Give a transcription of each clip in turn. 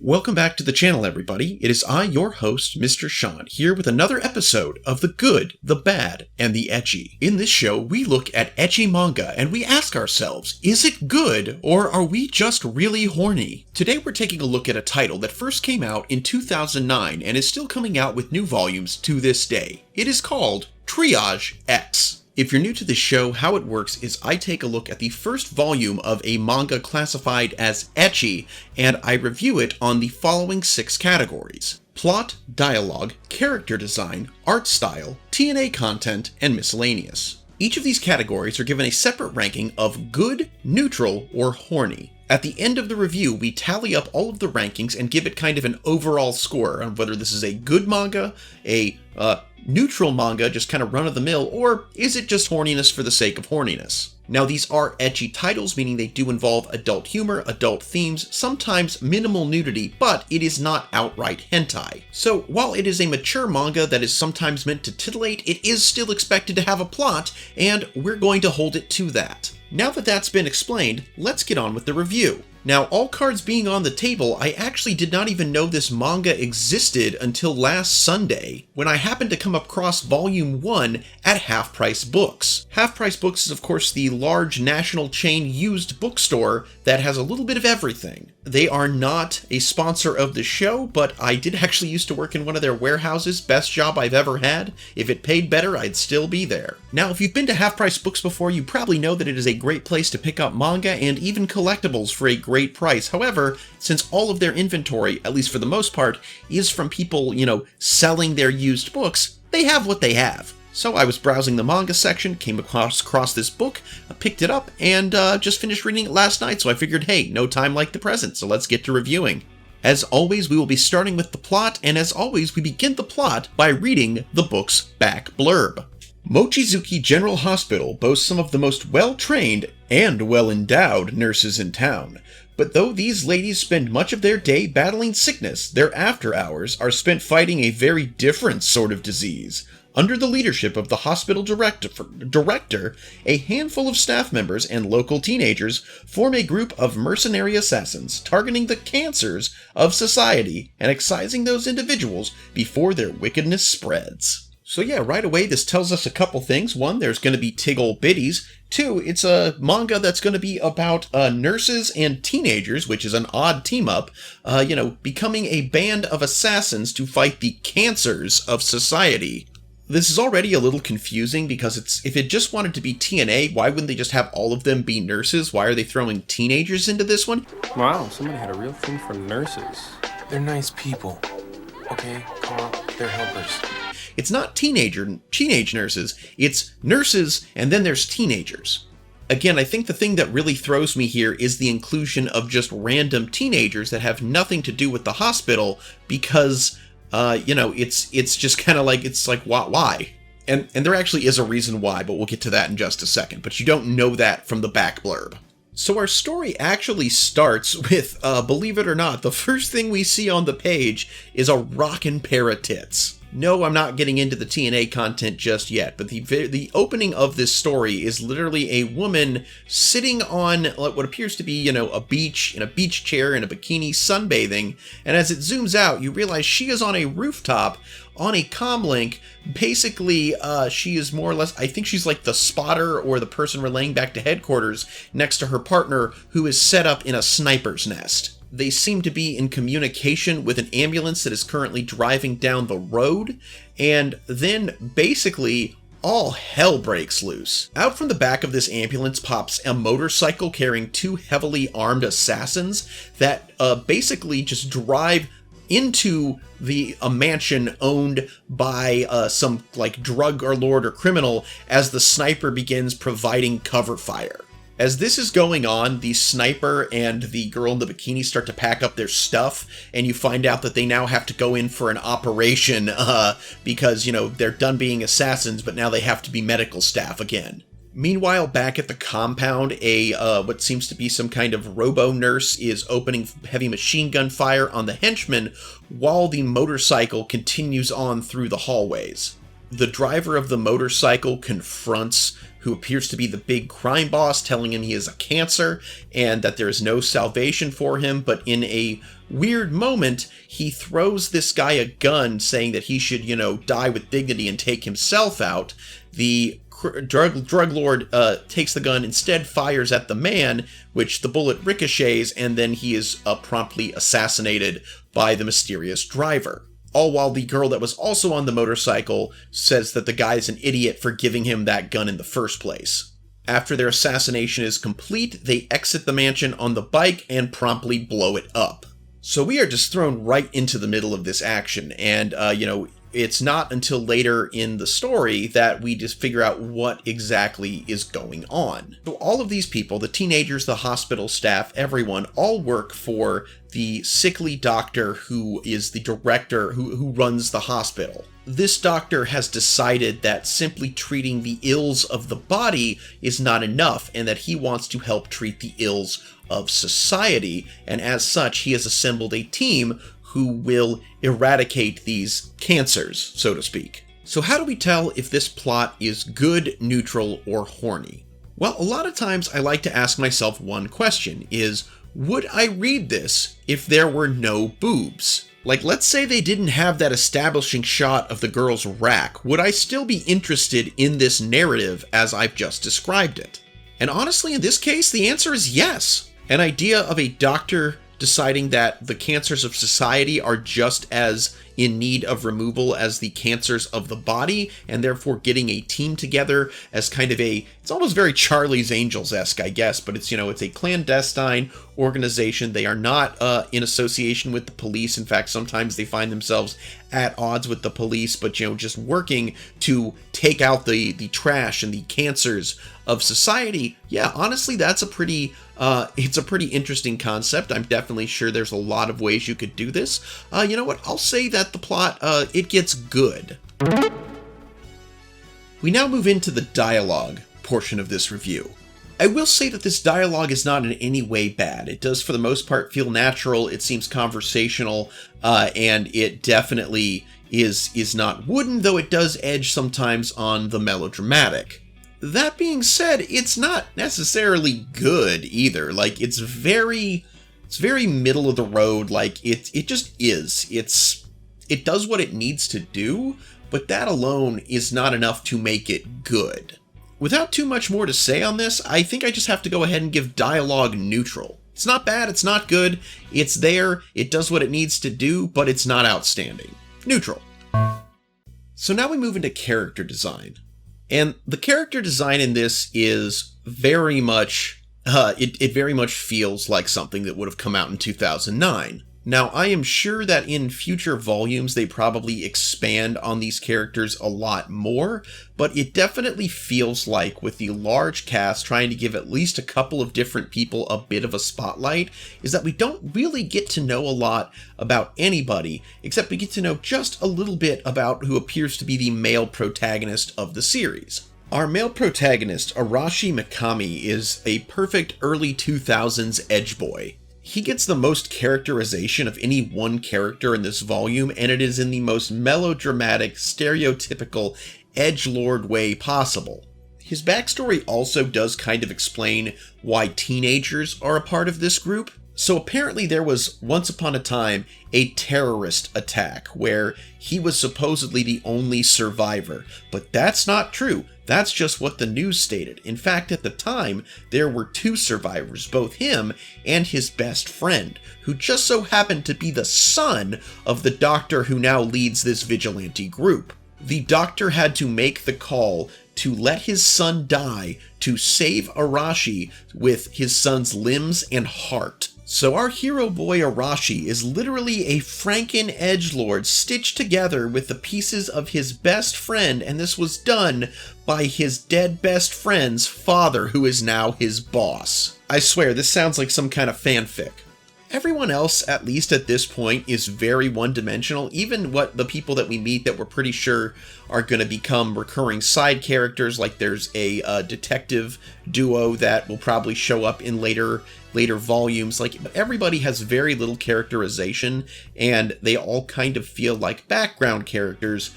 Welcome back to the channel, everybody. It is I, your host, Mr. Sean, here with another episode of The Good, the Bad, and the Ecchi. In this show, we look at ecchi manga and we ask ourselves, is it good or are we just really horny? Today we're taking a look at a title that first came out in 2009 and is still coming out with new volumes to this day. It is called Triage X. If you're new to this show, how it works is I take a look at the first volume of a manga classified as ecchi, and I review it on the following 6 categories: plot, dialogue, character design, art style, TNA content, and miscellaneous. Each of these categories are given a separate ranking of good, neutral, or horny. At the end of the review, we tally up all of the rankings and give it kind of an overall score on whether this is a good manga, a neutral manga, just kind of run-of-the-mill, or is it just horniness for the sake of horniness? Now, these are ecchi titles, meaning they do involve adult humor, adult themes, sometimes minimal nudity, but it is not outright hentai. So, while it is a mature manga that is sometimes meant to titillate, it is still expected to have a plot, and we're going to hold it to that. Now that that's been explained, let's get on with the review. Now, all cards being on the table, I actually did not even know this manga existed until last Sunday, when I happened to come across Volume 1 at Half Price Books. Half Price Books is, of course, the large national chain used bookstore that has a little bit of everything. They are not a sponsor of the show, but I did actually used to work in one of their warehouses. Best job I've ever had. If it paid better, I'd still be there. Now, if you've been to Half Price Books before, you probably know that it is a great place to pick up manga and even collectibles for a great price. However, since all of their inventory, at least for the most part, is from people, selling their used books, they have what they have. So I was browsing the manga section, came across this book, picked it up, and just finished reading it last night, so I figured, hey, no time like the present, so let's get to reviewing. As always, we will be starting with the plot, and as always, we begin the plot by reading the book's back blurb. Mochizuki General Hospital boasts some of the most well-trained and well-endowed nurses in town. But though these ladies spend much of their day battling sickness, their after hours are spent fighting a very different sort of disease. Under the leadership of the hospital director, a handful of staff members and local teenagers form a group of mercenary assassins targeting the cancers of society and excising those individuals before their wickedness spreads. So yeah, right away this tells us a couple things. One, there's going to be tiggle bitties. Two, it's a manga that's going to be about nurses and teenagers, which is an odd team-up, becoming a band of assassins to fight the cancers of society. This is already a little confusing because if it just wanted to be TNA, why wouldn't they just have all of them be nurses? Why are they throwing teenagers into this one? Wow, somebody had a real thing for nurses. They're nice people. Okay, calm. They're helpers. It's not teenage nurses, it's nurses and then there's teenagers. Again, I think the thing that really throws me here is the inclusion of just random teenagers that have nothing to do with the hospital because, it's just kind of like, it's like, why? And there actually is a reason why, but we'll get to that in just a second, but you don't know that from the back blurb. So our story actually starts with, believe it or not, the first thing we see on the page is a rockin' pair of tits. No, I'm not getting into the TNA content just yet, but the opening of this story is literally a woman sitting on what appears to be, a beach, in a beach chair, in a bikini, sunbathing, and as it zooms out, you realize she is on a rooftop, on a comlink. Basically, she is more or less, I think she's like the spotter or the person relaying back to headquarters next to her partner, who is set up in a sniper's nest. They seem to be in communication with an ambulance that is currently driving down the road, and then basically all hell breaks loose. Out from the back of this ambulance pops a motorcycle carrying 2 heavily armed assassins that basically just drive into a mansion owned by some drug lord or criminal as the sniper begins providing cover fire. As this is going on, the sniper and the girl in the bikini start to pack up their stuff, and you find out that they now have to go in for an operation because, they're done being assassins, but now they have to be medical staff again. Meanwhile, back at the compound, what seems to be some kind of robo-nurse is opening heavy machine gun fire on the henchmen while the motorcycle continues on through the hallways. The driver of the motorcycle confronts who appears to be the big crime boss, telling him he has a cancer and that there is no salvation for him. But in a weird moment, he throws this guy a gun saying that he should, die with dignity and take himself out. The drug lord takes the gun, instead fires at the man, which the bullet ricochets, and then he is promptly assassinated by the mysterious driver. All while the girl that was also on the motorcycle says that the guy's an idiot for giving him that gun in the first place. After their assassination is complete, they exit the mansion on the bike and promptly blow it up. So we are just thrown right into the middle of this action, and, it's not until later in the story that we just figure out what exactly is going on. So all of these people, the teenagers, the hospital staff, everyone, all work for the sickly doctor who is the director who runs the hospital. This doctor has decided that simply treating the ills of the body is not enough, and that he wants to help treat the ills of society, and as such, he has assembled a team who will eradicate these cancers, so to speak. So how do we tell if this plot is good, neutral, or horny? Well, a lot of times I like to ask myself one question, is, would I read this if there were no boobs? Like, let's say they didn't have that establishing shot of the girl's rack. Would I still be interested in this narrative as I've just described it? And honestly, in this case, the answer is yes. An idea of a doctor deciding that the cancers of society are just as in need of removal as the cancers of the body, and therefore getting a team together as kind of it's almost very Charlie's Angels-esque, I guess, but it's, it's a clandestine organization. They are not in association with the police. In fact, sometimes they find themselves at odds with the police, but, just working to take out the trash and the cancers of society. Yeah, honestly, that's it's a pretty interesting concept. I'm definitely sure there's a lot of ways you could do this. You know what? I'll say that the plot, it gets good. We now move into the dialogue portion of this review. I will say that this dialogue is not in any way bad. It does, for the most part, feel natural. It seems conversational, and it definitely is not wooden, though it does edge sometimes on the melodramatic. That being said, it's not necessarily good either. Like, it's very middle of the road. Like, it just is. It does what it needs to do, but that alone is not enough to make it good. Without too much more to say on this, I think I just have to go ahead and give dialogue neutral. It's not bad, it's not good, it's there, it does what it needs to do, but it's not outstanding. Neutral. So now we move into character design. And the character design in this is very much, it very much feels like something that would have come out in 2009. Now, I am sure that in future volumes they probably expand on these characters a lot more, but it definitely feels like, with the large cast trying to give at least a couple of different people a bit of a spotlight, is that we don't really get to know a lot about anybody, except we get to know just a little bit about who appears to be the male protagonist of the series. Our male protagonist, Arashi Mikami, is a perfect early 2000s edge boy. He gets the most characterization of any one character in this volume, and it is in the most melodramatic, stereotypical edgelord way possible. His backstory also does kind of explain why teenagers are a part of this group. So apparently there was, once upon a time, a terrorist attack where he was supposedly the only survivor, but that's not true. That's just what the news stated. In fact, at the time, there were two survivors, both him and his best friend, who just so happened to be the son of the doctor who now leads this vigilante group. The doctor had to make the call to let his son die to save Arashi with his son's limbs and heart. So our hero boy Arashi is literally a Franken edgelord stitched together with the pieces of his best friend, and this was done by his dead best friend's father, who is now his boss. I swear, this sounds like some kind of fanfic. Everyone else, at least at this point, is very one-dimensional. Even what the people that we meet that we're pretty sure are going to become recurring side characters, like there's a detective duo that will probably show up in later volumes. But everybody has very little characterization, and they all kind of feel like background characters,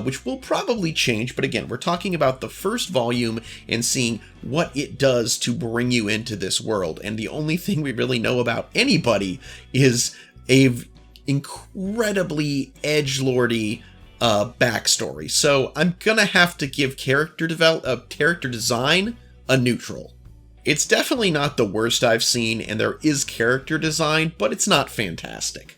which will probably change. But again, we're talking about the first volume and seeing what it does to bring you into this world. And the only thing we really know about anybody is a incredibly edgelordy backstory. So I'm gonna have to give character design a neutral. It's definitely not the worst I've seen, and there is character design, but it's not fantastic.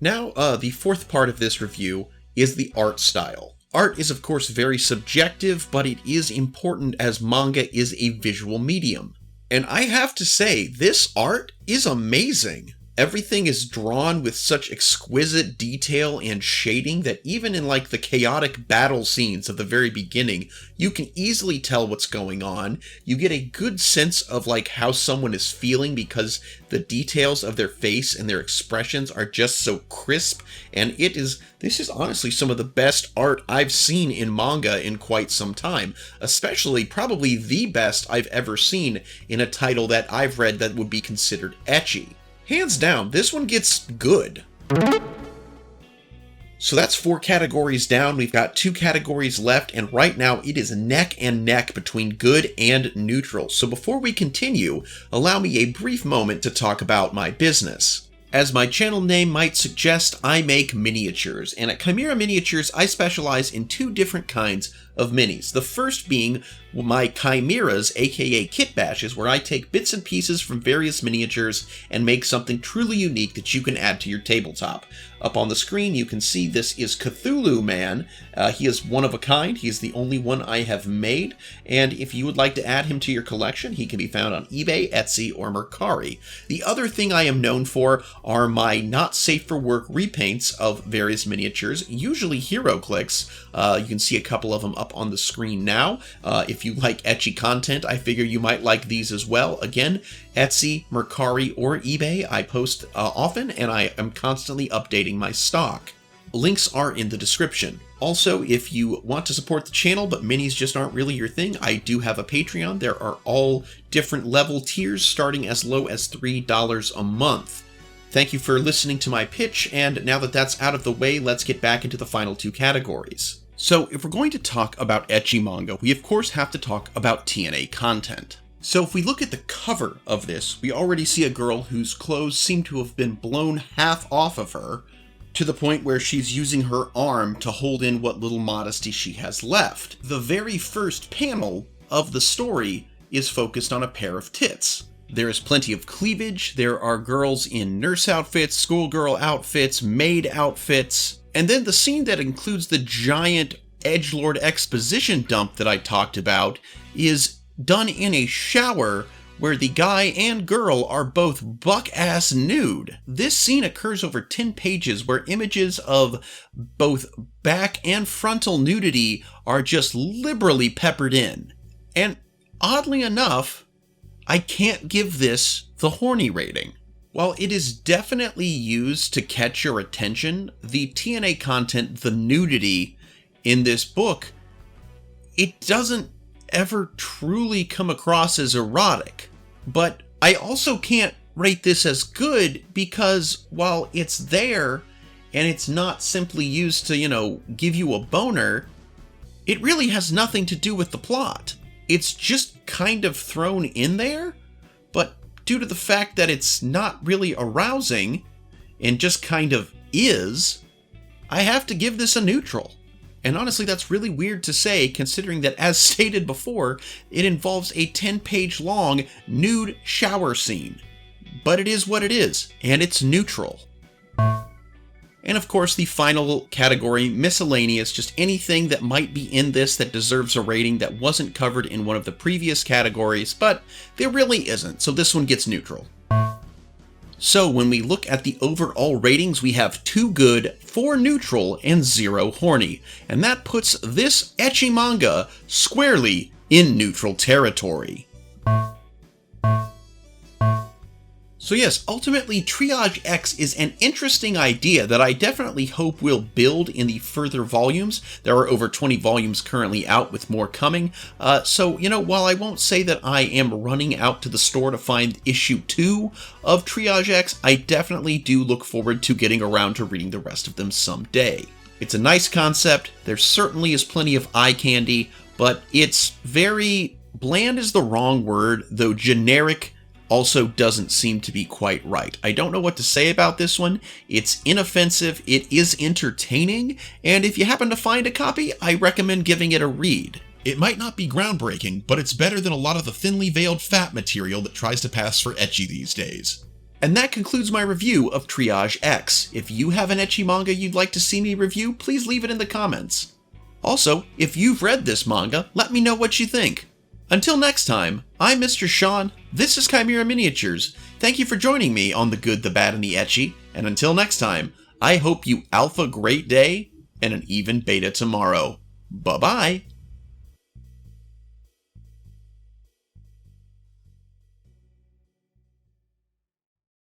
Now, the fourth part of this review is the art style. Art is of course very subjective, but it is important as manga is a visual medium. And I have to say, this art is amazing. Everything is drawn with such exquisite detail and shading that even in the chaotic battle scenes of the very beginning, you can easily tell what's going on. You get a good sense of how someone is feeling because the details of their face and their expressions are just so crisp, and this is honestly some of the best art I've seen in manga in quite some time, especially probably the best I've ever seen in a title that I've read that would be considered ecchi. Hands down, this one gets good. So that's 4 categories down. We've got 2 categories left, and right now it is neck and neck between good and neutral. So before we continue, allow me a brief moment to talk about my business. As my channel name might suggest, I make miniatures, and at Chimera Miniatures, I specialize in 2 different kinds of minis. The first being my chimeras, aka kit bashes, where I take bits and pieces from various miniatures and make something truly unique that you can add to your tabletop. Up on the screen you can see this is Cthulhu Man. He is one of a kind. He is the only one I have made, and if you would like to add him to your collection, he can be found on eBay, Etsy, or Mercari. The other thing I am known for are my not safe for work repaints of various miniatures, usually HeroClix. You can see a couple of them up on the screen now. If you like ecchi content, I figure you might like these as well. Again, Etsy, Mercari, or eBay. I post often, and I am constantly updating my stock. Links are in the description. Also, if you want to support the channel but minis just aren't really your thing, I do have a Patreon. There are all different level tiers starting as low as $3 a month. Thank you for listening to my pitch, and now that that's out of the way, let's get back into the final 2 categories. So if we're going to talk about ecchi manga, we of course have to talk about TNA content. So if we look at the cover of this, we already see a girl whose clothes seem to have been blown half off of her, to the point where she's using her arm to hold in what little modesty she has left. The very first panel of the story is focused on a pair of tits. There is plenty of cleavage, there are girls in nurse outfits, schoolgirl outfits, maid outfits, and then the scene that includes the giant edgelord exposition dump that I talked about is done in a shower where the guy and girl are both buck-ass nude. This scene occurs over 10 pages where images of both back and frontal nudity are just liberally peppered in. And oddly enough, I can't give this the horny rating. While it is definitely used to catch your attention, the TNA content, the nudity in this book, it doesn't ever truly come across as erotic. But I also can't rate this as good because while it's there and it's not simply used to, give you a boner, it really has nothing to do with the plot. It's just kind of thrown in there, but due to the fact that it's not really arousing and just kind of is, I have to give this a neutral. And honestly, that's really weird to say, considering that, as stated before, it involves a 10-page long nude shower scene. But it is what it is, and it's neutral. And of course, the final category, miscellaneous, just anything that might be in this that deserves a rating that wasn't covered in one of the previous categories, but there really isn't, so this one gets neutral. So when we look at the overall ratings, we have 2 good, 4 neutral, and 0 horny. And that puts this ecchi manga squarely in neutral territory. So yes, ultimately Triage X is an interesting idea that I definitely hope will build in the further volumes. There are over 20 volumes currently out with more coming. So, while I won't say that I am running out to the store to find issue 2 of Triage X, I definitely do look forward to getting around to reading the rest of them someday. It's a nice concept, there certainly is plenty of eye candy, but it's very bland is the wrong word, though generic also doesn't seem to be quite right. I don't know what to say about this one. It's inoffensive, it is entertaining, and if you happen to find a copy, I recommend giving it a read. It might not be groundbreaking, but it's better than a lot of the thinly veiled fat material that tries to pass for ecchi these days. And that concludes my review of Triage X. If you have an ecchi manga you'd like to see me review, please leave it in the comments. Also, if you've read this manga, let me know what you think. Until next time, I'm Mr. Sean, this is Chimera Miniatures. Thank you for joining me on The Good, the Bad, and the Ecchi, and until next time, I hope you alpha great day and an even beta tomorrow. Bye-bye!